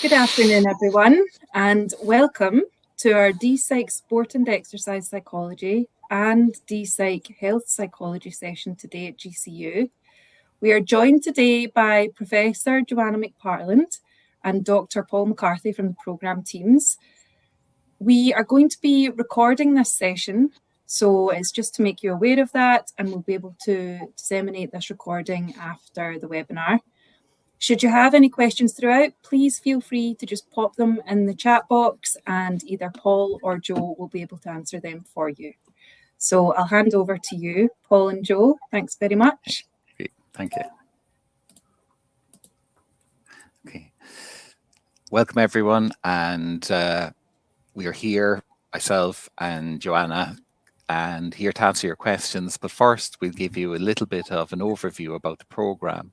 Good afternoon, everyone, and welcome to our DPsych Sport and Exercise Psychology and DPsych Health Psychology session today at GCU. We are joined today by Professor Joanna McPartland and Dr. Paul McCarthy from the programme teams. We are going to be recording this session, so it's just to make you aware of that, and we'll be able to disseminate this recording after the webinar. Should you have any questions throughout, please feel free to just pop them in the chat box and either Paul or Joe will be able to answer them for you. So I'll hand over to you, Paul and Joe. Thanks very much. Great. Thank you. Okay. Welcome, everyone. And we are here, myself and Joanna, and here to answer your questions. But first, we'll give you a little bit of an overview about the programme.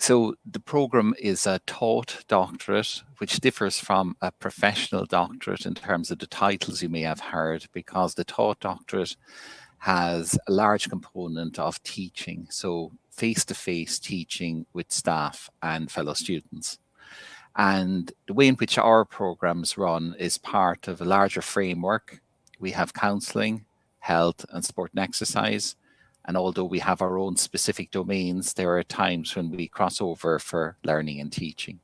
So the programme is a taught doctorate, which differs from a professional doctorate in terms of the titles you may have heard, because the taught doctorate has a large component of teaching, so face-to-face teaching with staff and fellow students. And the way in which our programmes run is part of a larger framework. We have counselling, health and sport and exercise. And although we have our own specific domains, there are times when we cross over for learning and teaching.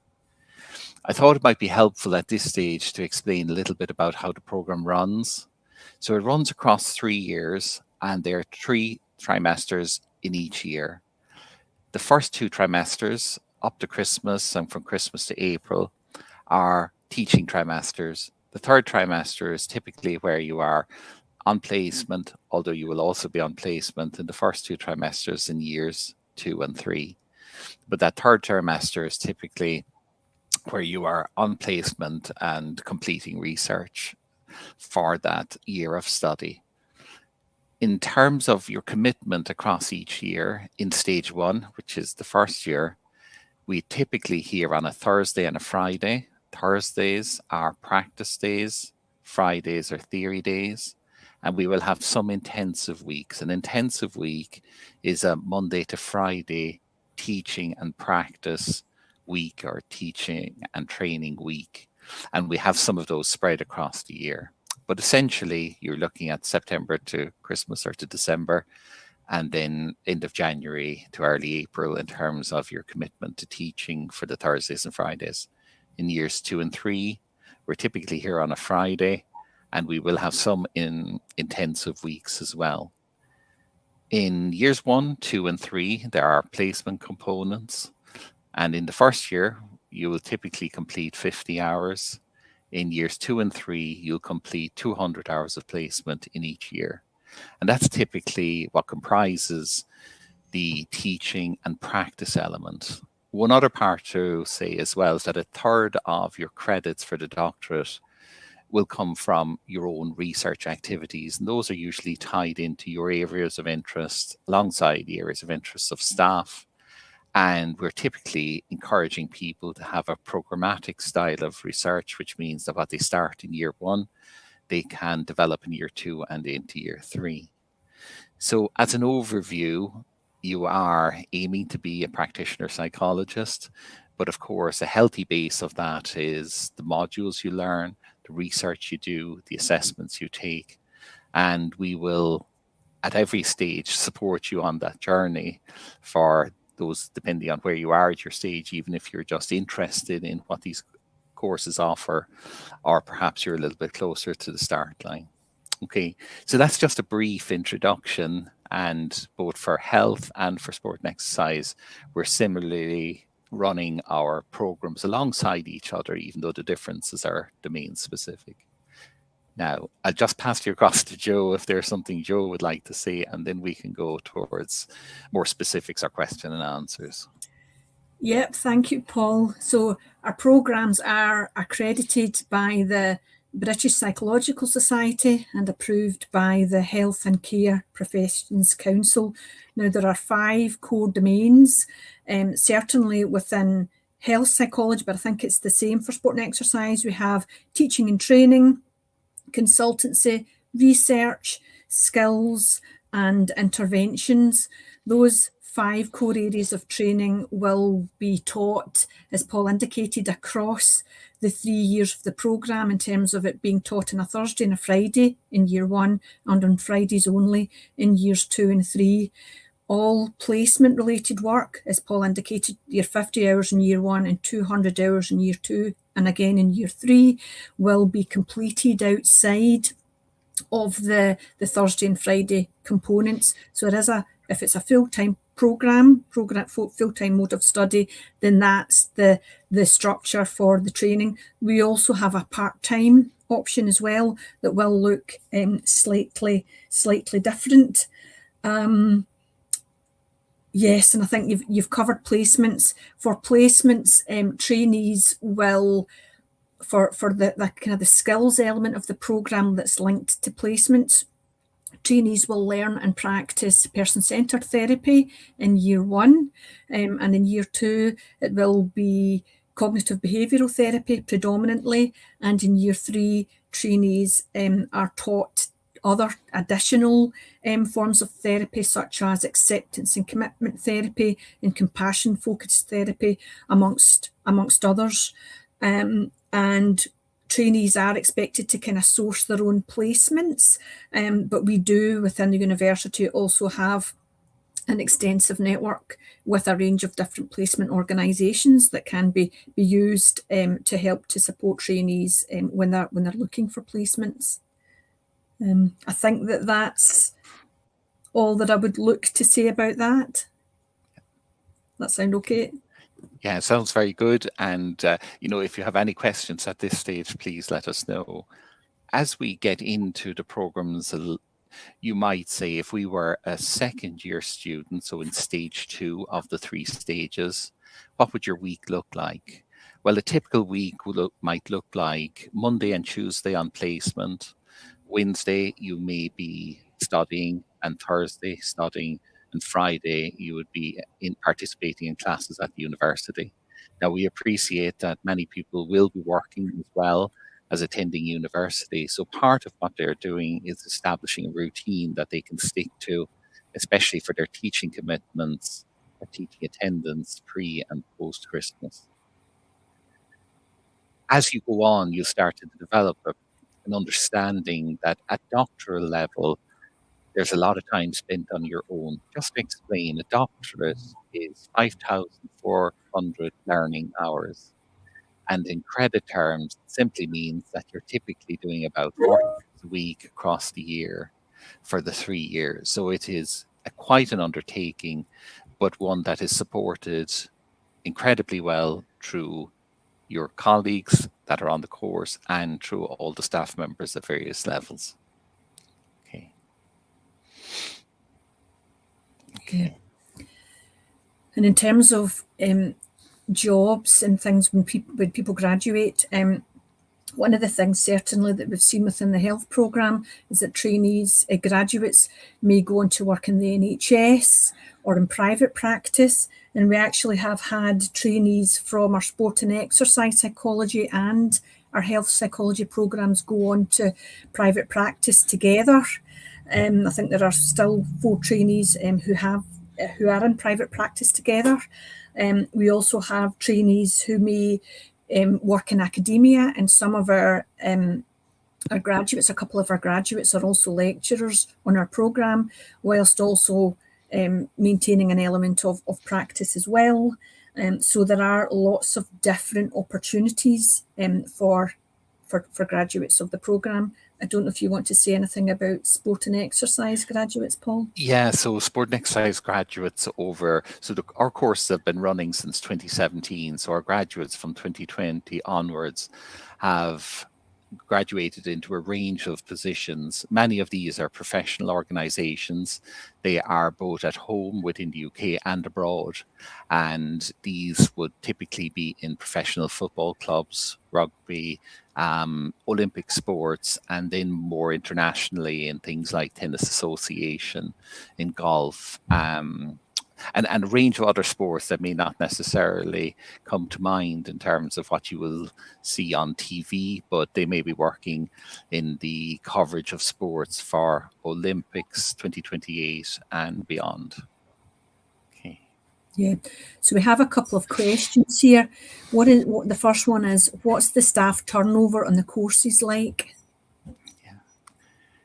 I thought it might be helpful at this stage to explain a little bit about how the programme runs. So it runs across 3 years, and there are 3 trimesters in each year. The first 2 trimesters, up to Christmas and from Christmas to April, are teaching trimesters. The third trimester is typically where you are on placement, although you will also be on placement in the first 2 trimesters in years 2 and 3. But that third trimester is typically where you are on placement and completing research for that year of study. In terms of your commitment across each year, in stage 1, which is the first year, we typically hear on a Thursday and a Friday. Thursdays are practice days, Fridays are theory days. And we will have some intensive weeks. An intensive week is a Monday to Friday teaching and practice week, or teaching and training week. And we have some of those spread across the year. But essentially, you're looking at September to Christmas or to December, and then end of January to early April in terms of your commitment to teaching for the Thursdays and Fridays. In years 2 and 3, we're typically here on a Friday, and we will have some in intensive weeks as well. In years 1, 2, and 3, there are placement components. And in the first year, you will typically complete 50 hours. In years 2 and 3, you'll complete 200 hours of placement in each year. And that's typically what comprises the teaching and practice element. One other part to say as well is that a third of your credits for the doctorate will come from your own research activities, and those are usually tied into your areas of interest alongside the areas of interest of staff. And we're typically encouraging people to have a programmatic style of research, which means that what they start in year 1, they can develop in year 2 and into year 3. So as an overview, you are aiming to be a practitioner psychologist, but of course a healthy base of that is the modules you learn, the research you do, the assessments you take, and we will at every stage support you on that journey for those depending on where you are at your stage, even if you're just interested in what these courses offer, or perhaps you're a little bit closer to the start line. Okay, so that's just a brief introduction, and both for health and for sport and exercise, we're similarly running our programs alongside each other, even though the differences are domain specific. Now, I'll just pass you across to Joe if there's something Joe would like to say, and then we can go towards more specifics or question and answers. Yep, thank you, Paul. So our programs are accredited by the British Psychological Society and approved by the Health and Care Professions Council. Now, there are 5 core domains, certainly within health psychology, but I think it's the same for sport and exercise. We have teaching and training, consultancy, research, skills and interventions. Those 5 core areas of training will be taught, as Paul indicated, across the 3 years of the programme, in terms of it being taught on a Thursday and a Friday in year 1 and on Fridays only in years 2 and 3. All placement related work, as Paul indicated, your 50 hours in year 1 and 200 hours in year 2 and again in year 3 will be completed outside of the Thursday and Friday components. So if it's a full-time program full-time mode of study, then that's the structure for the training. We also have a part-time option as well that will look slightly different. Yes, and I think you've covered placements. For placements, trainees will, for the kind of the skills element of the programme that's linked to placements, trainees will learn and practice person-centred therapy in year 1, and in year 2 it will be cognitive behavioural therapy predominantly, and in year 3 trainees are taught other additional forms of therapy, such as acceptance and commitment therapy and compassion focused therapy, amongst others. And trainees are expected to kind of source their own placements, but we do within the university also have an extensive network with a range of different placement organisations that can be used to help to support trainees when they're looking for placements. I think that's all that I would look to say about that. That sound okay? Yeah, it sounds very good. And, if you have any questions at this stage, please let us know. As we get into the programs, you might say, if we were a second year student, so in stage 2 of the 3 stages, what would your week look like? Well, a typical week might look like Monday and Tuesday on placement. Wednesday, you may be studying, and Thursday studying, and Friday, you would be participating in classes at the university. Now, we appreciate that many people will be working as well as attending university. So part of what they're doing is establishing a routine that they can stick to, especially for their teaching commitments, or teaching attendance pre and post Christmas. As you go on, you start to develop an understanding that at doctoral level, there's a lot of time spent on your own. Just to explain, a doctorate is 5,400 learning hours. And in credit terms, it simply means that you're typically doing about 40 hours a week across the year for the 3 years. So it is quite an undertaking, but one that is supported incredibly well through your colleagues that are on the course and through all the staff members at various levels. Okay. And in terms of jobs and things when people graduate, one of the things certainly that we've seen within the health programme is that trainees, graduates may go on to work in the NHS or in private practice. And we actually have had trainees from our sport and exercise psychology and our health psychology programmes go on to private practice together. I think there are still 4 trainees who are in private practice together. We also have trainees who may work in academia, and some of our graduates, a couple of our graduates are also lecturers on our programme, whilst also maintaining an element of practice as well. So there are lots of different opportunities for graduates of the programme. I don't know if you want to say anything about sport and exercise graduates, Paul? Yeah, so sport and exercise graduates our courses have been running since 2017. So our graduates from 2020 onwards have graduated into a range of positions. Many of these are professional organisations. They are both at home within the UK and abroad. And these would typically be in professional football clubs, rugby, Olympic sports, and then more internationally in things like tennis association, in golf, and a range of other sports that may not necessarily come to mind in terms of what you will see on TV, but they may be working in the coverage of sports for Olympics 2028 and beyond. Okay. Yeah, so we have a couple of questions here. The first one is, what's the staff turnover on the courses like? Yeah.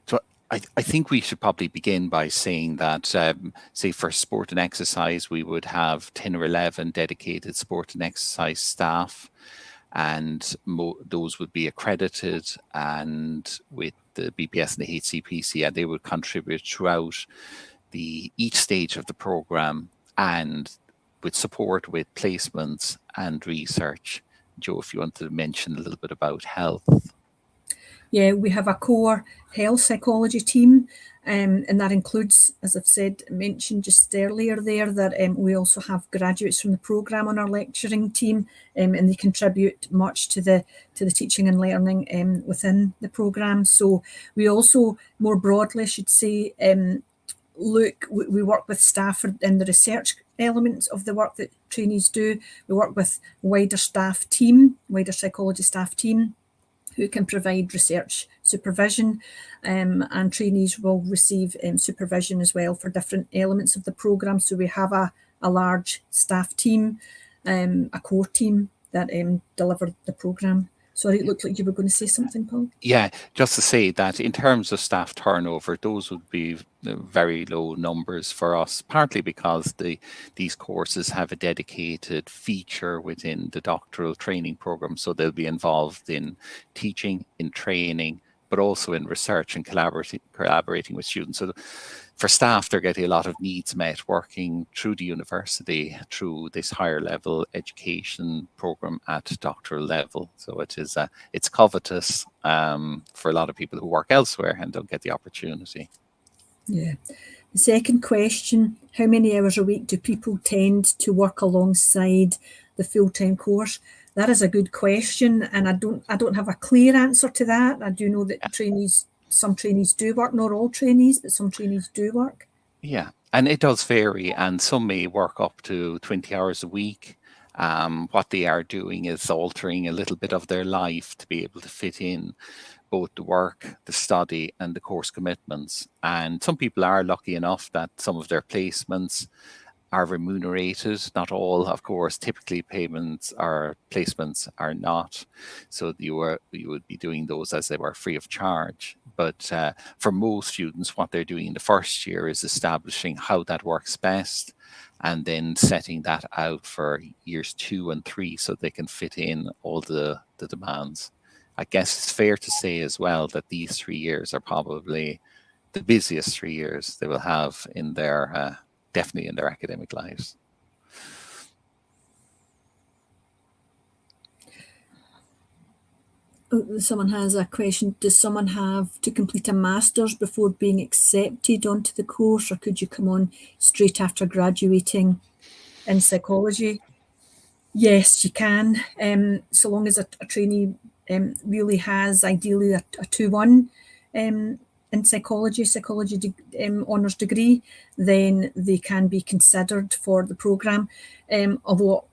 So I think we should probably begin by saying that, say for sport and exercise, we would have 10 or 11 dedicated sport and exercise staff, and those would be accredited and with the BPS and the HCPC, and they would contribute throughout each stage of the program and with support with placements and research. Joe, if you want to mention a little bit about health. Yeah, we have a core health psychology team, and that includes, as I've mentioned just earlier there, that we also have graduates from the programme on our lecturing team, and they contribute much to the teaching and learning within the programme. So we also, more broadly, I should say, we work with staff in the research elements of the work that trainees do. We work with wider psychology staff team, who can provide research supervision, and trainees will receive supervision as well for different elements of the programme. So we have a large staff team, a core team that deliver the programme. Sorry, it looked like you were going to say something, Paul. Yeah, just to say that in terms of staff turnover, those would be very low numbers for us, partly because these courses have a dedicated feature within the doctoral training program. So they'll be involved in teaching, in training, but also in research and collaborating with students. So for staff, they're getting a lot of needs met working through the university, through this higher level education program at doctoral level. So it's covetous for a lot of people who work elsewhere and don't get the opportunity. Yeah. The second question, how many hours a week do people tend to work alongside the full-time course? That is a good question, and I don't have a clear answer to that. I do know that some trainees do work, not all trainees, but some trainees do work. Yeah, and it does vary, and some may work up to 20 hours a week. What they are doing is altering a little bit of their life to be able to fit in both the work, the study, and the course commitments. And some people are lucky enough that some of their placements are remunerated. Not all, of course. Typically, placements are not. So you would be doing those as they were free of charge. But for most students, what they're doing in the first year is establishing how that works best, and then setting that out for years 2 and 3 so they can fit in all the demands. I guess it's fair to say as well that these 3 years are probably the busiest 3 years they will have in their definitely in their academic lives. Someone has a question. Does someone have to complete a master's before being accepted onto the course, or could you come on straight after graduating in psychology? Yes, you can, so long as a trainee really has ideally a 2-1 in psychology honours degree, then they can be considered for the programme. Although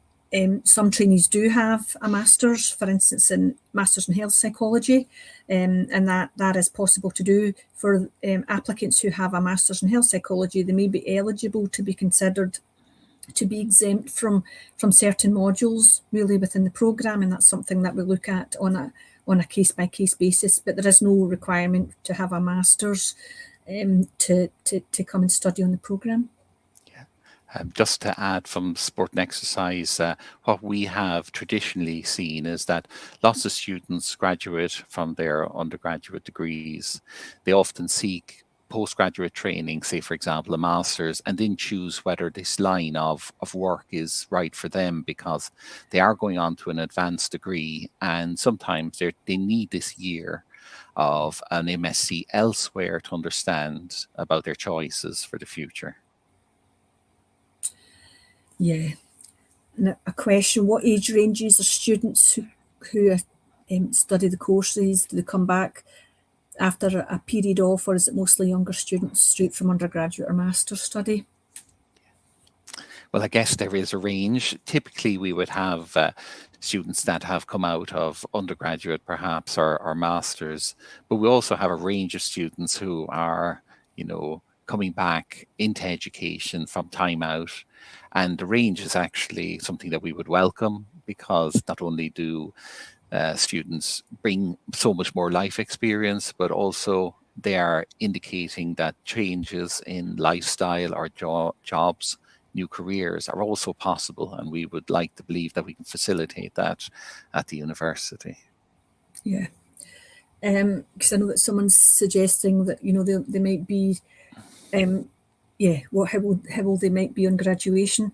some trainees do have a master's, for instance, in Masters in Health Psychology, and that is possible to do. For applicants who have a Masters in Health Psychology, they may be eligible to be considered to be exempt from certain modules really within the programme, and that's something that we look at on a case-by-case basis. But there is no requirement to have a master's to come and study on the programme. Just to add from sport and exercise, what we have traditionally seen is that lots of students graduate from their undergraduate degrees. They often seek postgraduate training, say for example a master's, and then choose whether this line of work is right for them, because they are going on to an advanced degree, and sometimes they need this year of an MSc elsewhere to understand about their choices for the future. Yeah. And a question, what age ranges are students who study the courses? Do they come back after a period off, or is it mostly younger students straight from undergraduate or master's study? Well, I guess there is a range. Typically, we would have students that have come out of undergraduate perhaps or masters, but we also have a range of students who are, coming back into education from time out. And the range is actually something that we would welcome, because not only do students bring so much more life experience, but also they are indicating that changes in lifestyle or jobs, new careers are also possible. And we would like to believe that we can facilitate that at the university. Yeah. Because I know that someone's suggesting that, you know, they might be, how old they might be on graduation.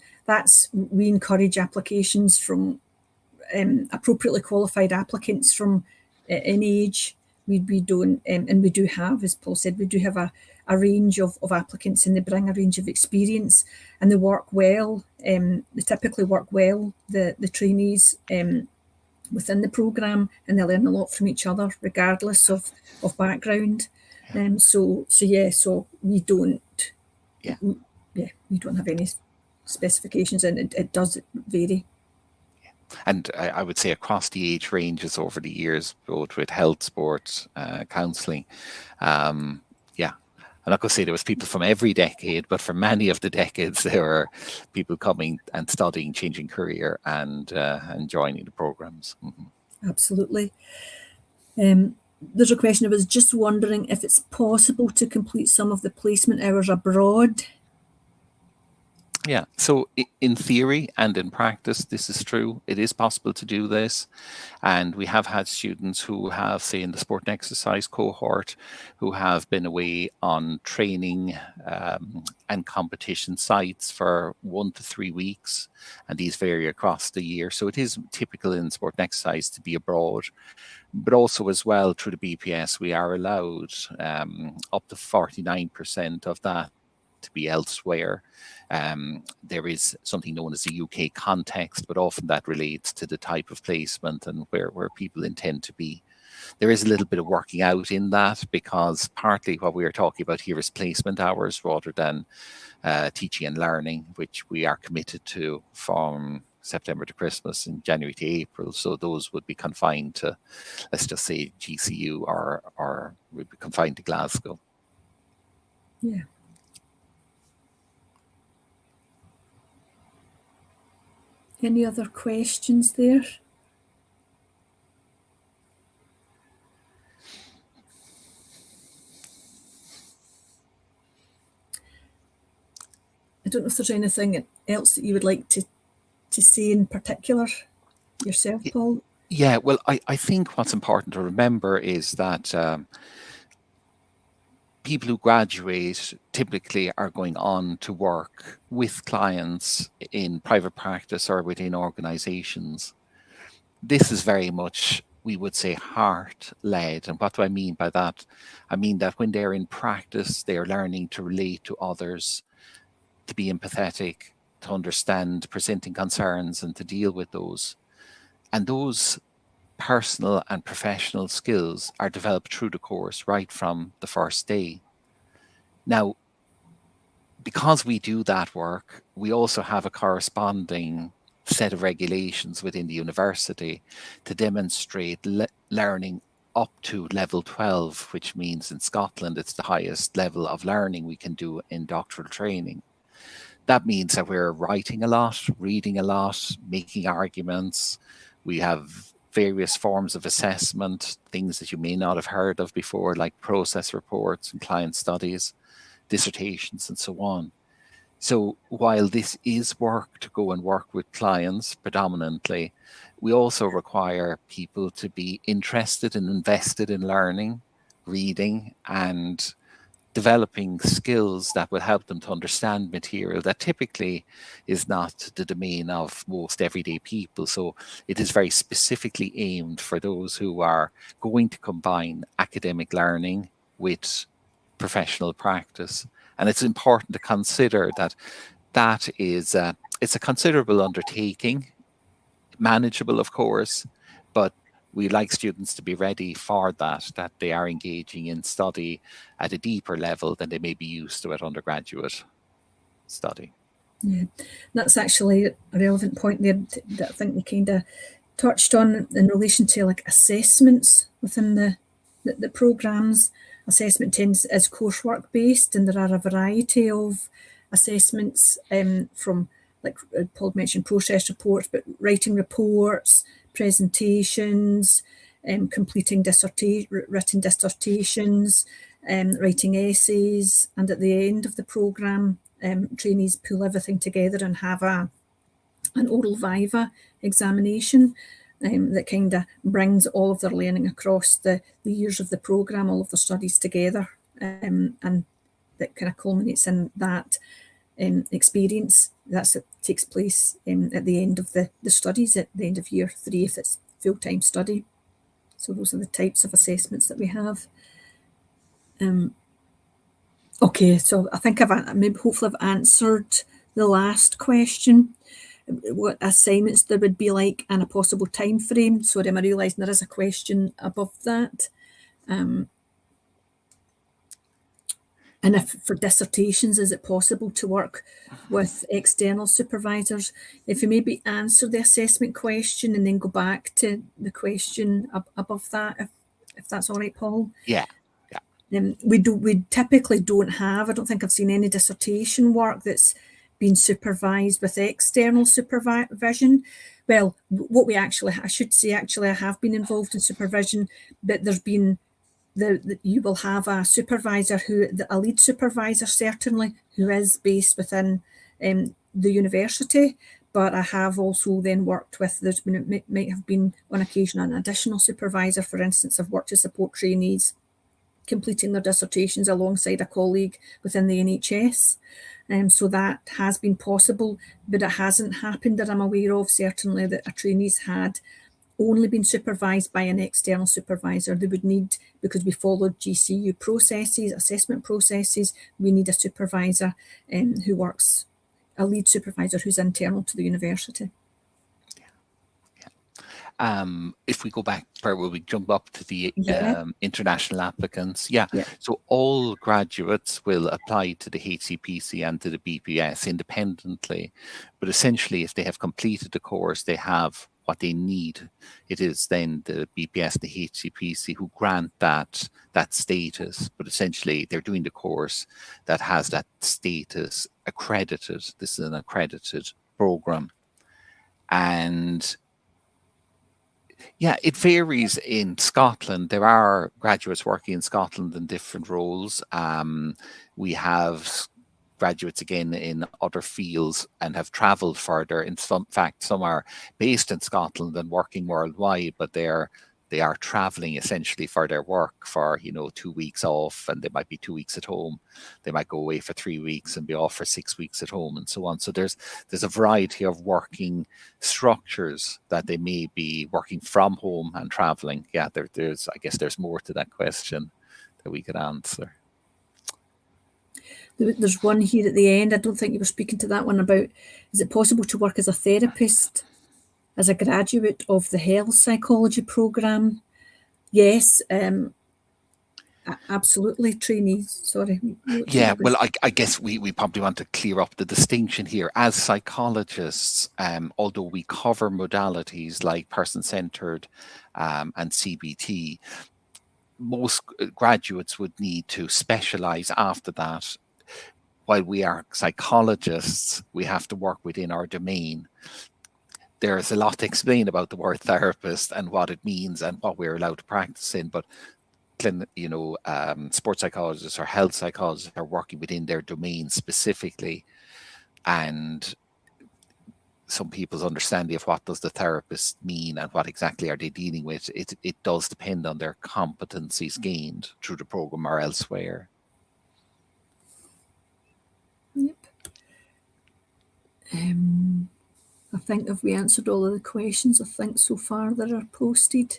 We encourage applications from appropriately qualified applicants from any age. We don't, and we do have, as Paul said, we do have a range of applicants, and they bring a range of experience, and they work well. They typically work well, the trainees, within the programme, and they learn a lot from each other regardless of background. So we don't we don't have any specifications, and it does vary. And I would say across the age ranges over the years, both with health, sports, counselling, I'm not going to say there was people from every decade, but for many of the decades, there were people coming and studying, changing career, and joining the programs. Mm-hmm. Absolutely. There's a question. I was just wondering if it's possible to complete some of the placement hours abroad. Yeah, so in theory and in practice, this is true. It is possible to do this. And we have had students who have, say, in the sport and exercise cohort, who have been away on training and competition sites for 1 to 3 weeks. And these vary across the year. So it is typical in sport and exercise to be abroad. But also as well, through the BPS, we are allowed up to 49% of that to be elsewhere. There is something known as a UK context, but often that relates to the type of placement and where people intend to be. There is a little bit of working out in that, because partly what we are talking about here is placement hours rather than teaching and learning, which we are committed to from September to Christmas and January to April. So those would be confined to, let's just say, GCU or would be confined to Glasgow. Yeah. Any other questions there? I don't know if there's anything else that you would like to say in particular yourself, Paul? Yeah, well, I think what's important to remember is that people who graduate typically are going on to work with clients in private practice or within organizations. This is very much, we would say, heart-led. And what do I mean by that? I mean that when they're in practice, they're learning to relate to others, to be empathetic, to understand presenting concerns and to deal with those. And those personal and professional skills are developed through the course right from the first day. Now, because we do that work, we also have a corresponding set of regulations within the university to demonstrate learning up to level 12, which means in Scotland it's the highest level of learning we can do in doctoral training. That means that we're writing a lot, reading a lot, making arguments. We have various forms of assessment, things that you may not have heard of before, like process reports and client studies, dissertations, and so on. So while this is work to go and work with clients predominantly, we also require people to be interested and invested in learning, reading, and developing skills that will help them to understand material that typically is not the domain of most everyday people. So it is very specifically aimed for those who are going to combine academic learning with professional practice. And it's important to consider that is it's a considerable undertaking, manageable, of course, but we like students to be ready for that they are engaging in study at a deeper level than they may be used to at undergraduate study. Yeah, that's actually a relevant point there that I think we kind of touched on in relation to like assessments within the programmes. Assessment is coursework based, and there are a variety of assessments from like Paul mentioned, process reports, but writing reports, presentations, completing written dissertations, writing essays, and at the end of the programme, trainees pull everything together and have an oral viva examination that kind of brings all of their learning across the years of the programme, all of the studies together, and that kind of culminates in that experience that takes place at the end of the studies, at the end of year 3 if it's full-time study. So those are the types of assessments that we have. Okay, so I think hopefully I've answered the last question. What assignments there would be like and a possible time frame. Sorry, I'm realising there is a question above that. And if for dissertations, is it possible to work with external supervisors? If you maybe answer the assessment question and then go back to the question above that, if that's all right, Paul. Yeah. We typically don't have, I don't think I've seen any dissertation work that's been supervised with external supervision. Well, what we actually, I should say, actually, I have been involved in supervision, but there's been you will have a supervisor a lead supervisor certainly, who is based within the university. But I have also then worked with, it might have been on occasion an additional supervisor. For instance, I've worked to support trainees completing their dissertations alongside a colleague within the NHS. So that has been possible, but it hasn't happened that I'm aware of, certainly, that a trainee's had only been supervised by an external supervisor. They would need, because we followed GCU processes, assessment processes, we need a supervisor who works, a lead supervisor who's internal to the university. If we go back, where will we jump up to the international applicants? So all graduates will apply to the HCPC and to the BPS independently, but essentially if they have completed the course, they have what they need. It is then the BPS, the HCPC who grant that status, but essentially they're doing the course that has that status accredited. This is an accredited program. And yeah, it varies in Scotland. There are graduates working in Scotland in different roles. We have graduates again in other fields and have travelled further. In fact, some are based in Scotland and working worldwide, but they are travelling essentially for their work for 2 weeks off, and they might be 2 weeks at home. They might go away for 3 weeks and be off for 6 weeks at home, and so on. So there's a variety of working structures that they may be working from home and travelling. Yeah, I guess there's more to that question that we could answer. There's one here at the end. I don't think you were speaking to that one about, is it possible to work as a therapist as a graduate of the health psychology programme? Yes, absolutely, trainees. Sorry. Yeah, well, I guess we probably want to clear up the distinction here. As psychologists, although we cover modalities like person-centred and CBT, most graduates would need to specialise after that. While we are psychologists, we have to work within our domain. There's a lot to explain about the word therapist and what it means and what we're allowed to practice in, but sports psychologists or health psychologists are working within their domain specifically, and some people's understanding of what does the therapist mean and what exactly are they dealing with, it does depend on their competencies gained through the program or elsewhere. Yep. I think if we answered all of the questions, I think so far that are posted.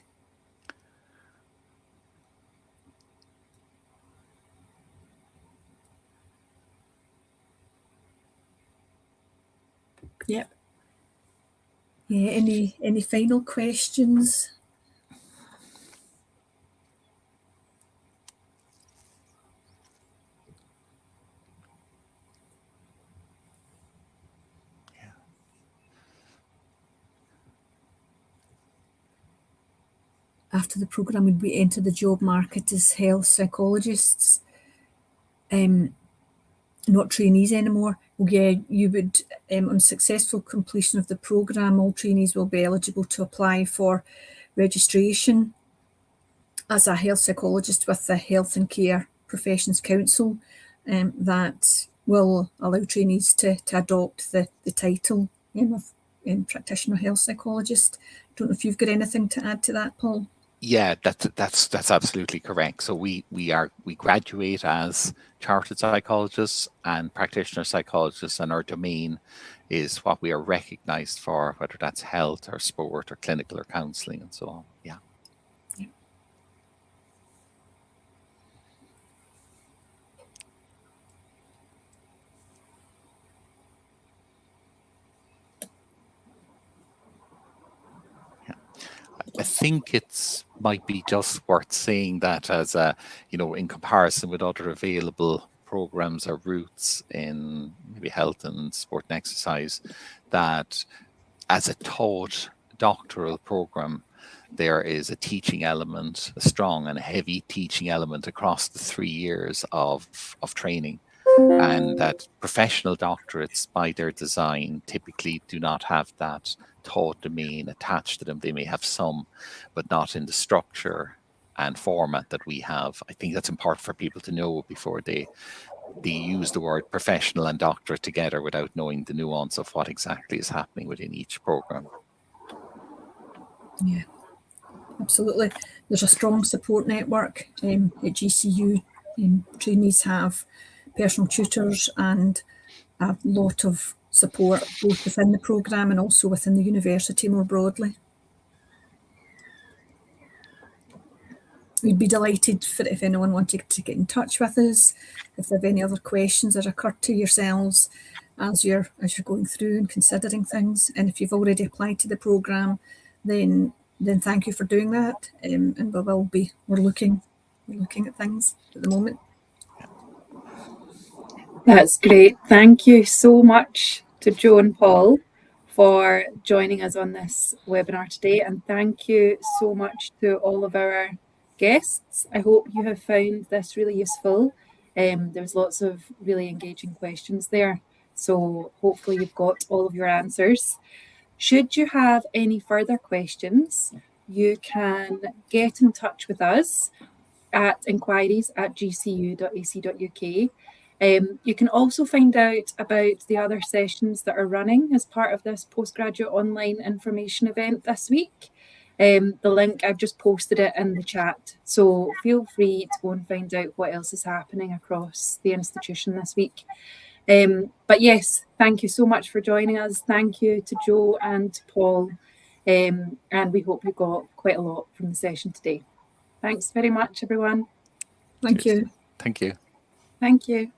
Yep. Yeah, any final questions? After the programme, would we enter the job market as health psychologists, not trainees anymore? well, yeah, you would, on successful completion of the programme, all trainees will be eligible to apply for registration as a health psychologist with the Health and Care Professions Council. That will allow trainees to adopt the title of practitioner health psychologist. Don't know if you've got anything to add to that, Paul. Yeah, that's absolutely correct. So we graduate as chartered psychologists and practitioner psychologists, and our domain is what we are recognised for, whether that's health or sport or clinical or counselling and so on. Yeah. I think it's might be just worth saying that as a, in comparison with other available programs or routes in maybe health and sport and exercise, that as a taught doctoral program, there is a teaching element, a strong and heavy teaching element across the 3 years of training. And that professional doctorates, by their design, typically do not have that taught domain attached to them. They may have some, but not in the structure and format that we have. I think that's important for people to know before they use the word professional and doctorate together without knowing the nuance of what exactly is happening within each program. Yeah, absolutely. There's a strong support network at GCU. Trainees have personal tutors and a lot of support both within the programme and also within the university more broadly. We'd be delighted if anyone wanted to get in touch with us, if there have any other questions that occur to yourselves as you're going through and considering things. And if you've already applied to the programme, then thank you for doing that. And we're looking at things at the moment. That's great. Thank you so much to Jo and Paul for joining us on this webinar today. And thank you so much to all of our guests. I hope you have found this really useful. There's lots of really engaging questions there. So hopefully you've got all of your answers. Should you have any further questions, you can get in touch with us at inquiries@gcu.ac.uk. You can also find out about the other sessions that are running as part of this postgraduate online information event this week. The link, I've just posted it in the chat, so feel free to go and find out what else is happening across the institution this week. But yes, thank you so much for joining us. Thank you to Jo and Paul, and we hope you got quite a lot from the session today. Thanks very much, everyone. Thank you. Thank you. Thank you.